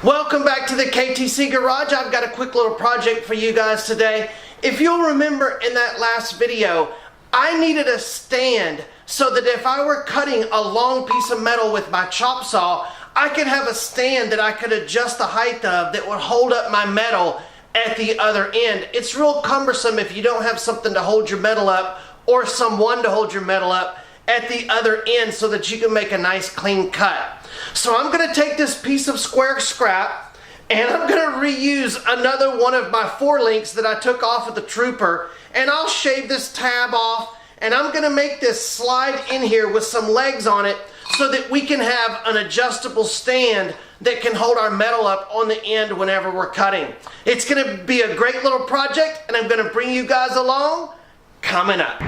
Welcome back to the KTC Garage. I've got a quick little project for you guys today. If you'll remember in that last video, I needed a stand so that if I were cutting a long piece of metal with my chop saw, I could have a stand that I could adjust the height of that would hold up my metal at the other end. It's real cumbersome if you don't have something to hold your metal up or someone to hold your metal up at the other end so that you can make a nice clean cut. So I'm going to take this piece of square scrap and I'm going to reuse another one of my 4 links that I took off of the Trooper, and I'll shave this tab off and I'm going to make this slide in here with some legs on it so that we can have an adjustable stand that can hold our metal up on the end whenever we're cutting. It's going to be a great little project and I'm going to bring you guys along coming up.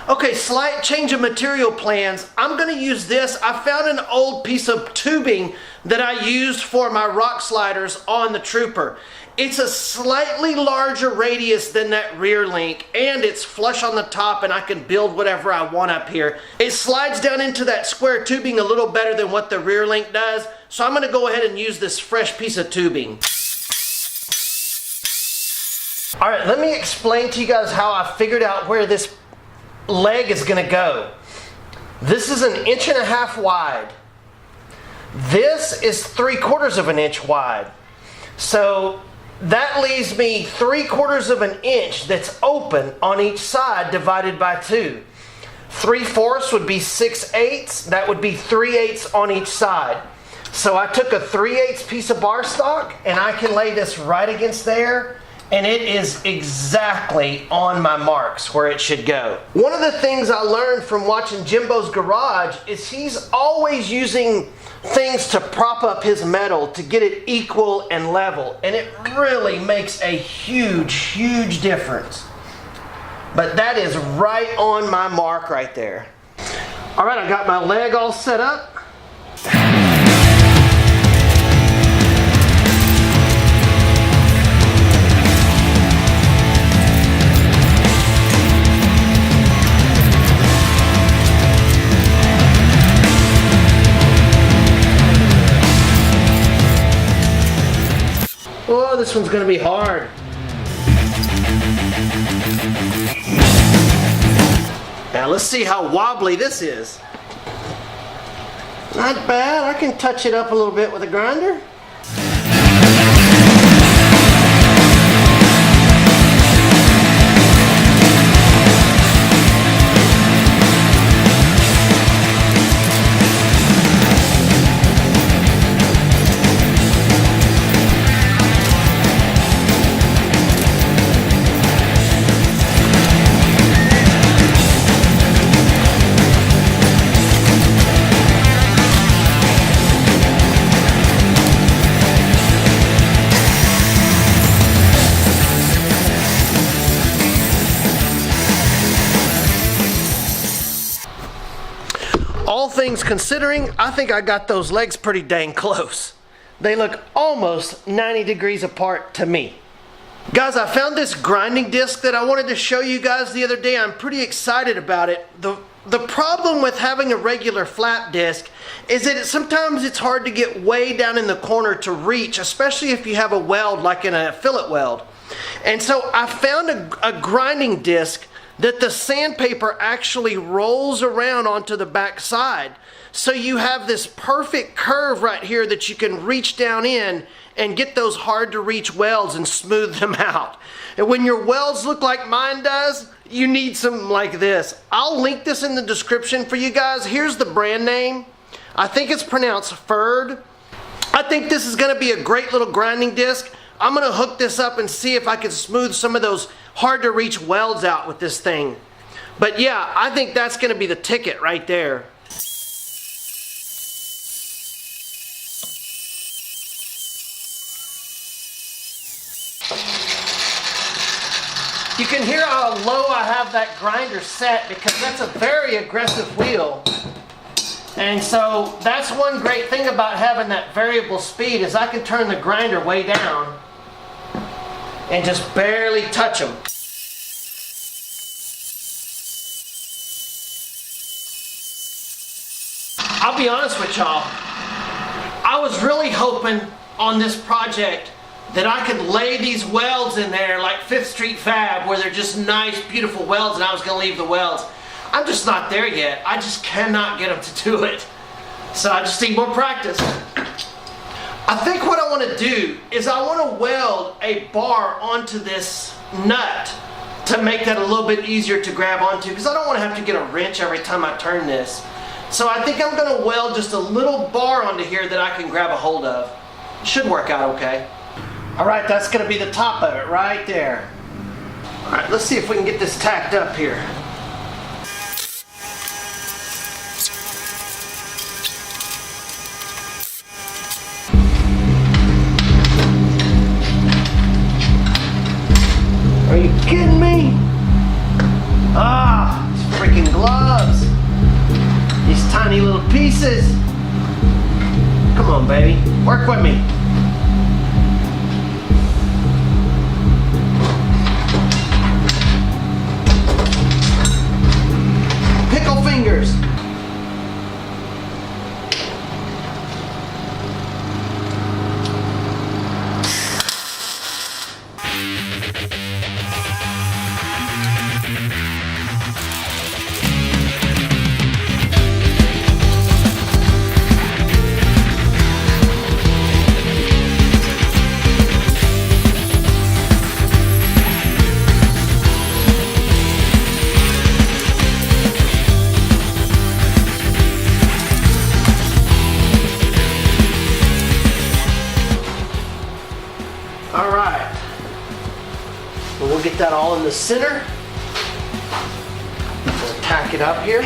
Okay, slight change of material plans. I'm going to use this. I found an old piece of tubing that I used for my rock sliders on the Trooper. It's a slightly larger radius than that rear link, and it's flush on the top, and I can build whatever I want up here. It slides down into that square tubing a little better than what the rear link does, so I'm going to go ahead and use this fresh piece of tubing. All right, let me explain to you guys how I figured out where this leg is going to go. This is 1.5 inches wide. This is 3/4 of an inch wide. So that leaves me 3/4 of an inch that's open on each side divided by 2. 3/4 would be 6/8. That would be 3/8 on each side. So I took a 3/8 piece of bar stock and I can lay this right against there, and it is exactly on my marks where it should go. One of the things I learned from watching Jimbo's garage is he's always using things to prop up his metal to get it equal and level, and it really makes a huge difference. But that is right on my mark right there. All right, I got my leg all set up. Oh, this one's going to be hard. Now let's see how wobbly this is. Not bad. I can touch it up a little bit with a grinder. All things considering, I think I got those legs pretty dang close. They look almost 90 degrees apart to me. Guys, I found this grinding disc that I wanted to show you guys the other day. I'm pretty excited about it. The problem with having a regular flat disc is that sometimes it's hard to get way down in the corner to reach, especially if you have a weld like in a fillet weld. And so I found a grinding disc that the sandpaper actually rolls around onto the back side. So you have this perfect curve right here that you can reach down in and get those hard to reach welds and smooth them out. And when your welds look like mine does, you need something like this. I'll link this in the description for you guys. Here's the brand name. I think it's pronounced FERD. I think this is going to be a great little grinding disc. I'm going to hook this up and see if I can smooth some of those hard to reach welds out with this thing. But yeah, I think that's going to be the ticket right there. You can hear how low I have that grinder set because that's a very aggressive wheel. And so that's one great thing about having that variable speed is I can turn the grinder way down and just barely touch them. I'll be honest with y'all, I was really hoping on this project that I could lay these welds in there like 5th Street Fab, where they're just nice, beautiful welds, and I was going to leave the welds. I'm just not there yet. I just cannot get them to do it. So I just need more practice. I think what I want to do is I want to weld a bar onto this nut to make that a little bit easier to grab onto, because I don't want to have to get a wrench every time I turn this. So I think I'm going to weld just a little bar onto here that I can grab a hold of. It should work out okay. Alright, that's going to be the top of it right there. Alright, let's see if we can get this tacked up here. Are you kidding me? Ah, these freaking gloves. These tiny little pieces. Come on, baby. Work with me. Pickle fingers. Alright, well, we'll get that all in the center. We'll tack it up here.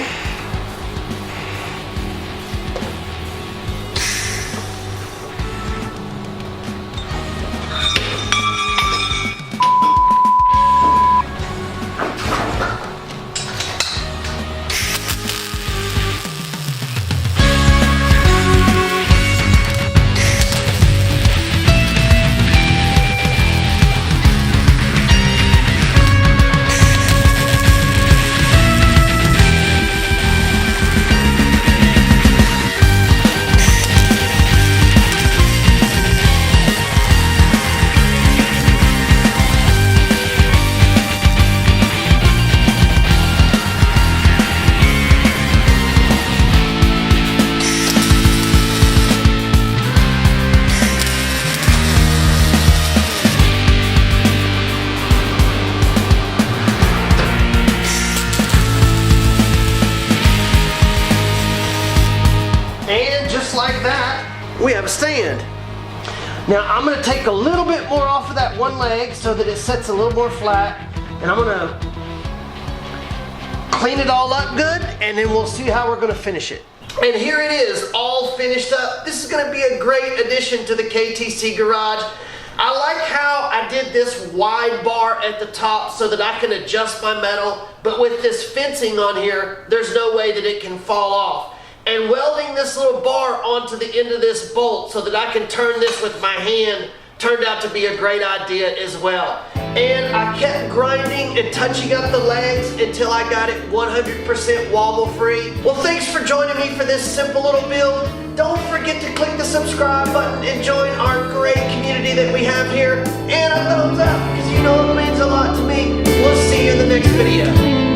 Like that, we have a stand. Now I'm going to take a little bit more off of that one leg so that it sets a little more flat, and I'm going to clean it all up good, and then we'll see how we're going to finish it. And here it is, all finished up. This is going to be a great addition to the KTC garage. I like how I did this wide bar at the top so that I can adjust my metal, but with this fencing on here, there's no way that it can fall off. And welding this little bar onto the end of this bolt so that I can turn this with my hand turned out to be a great idea as well. And I kept grinding and touching up the legs until I got it 100% wobble free. Well, thanks for joining me for this simple little build. Don't forget to click the subscribe button and join our great community that we have here. And a thumbs up, because you know it means a lot to me. We'll see you in the next video.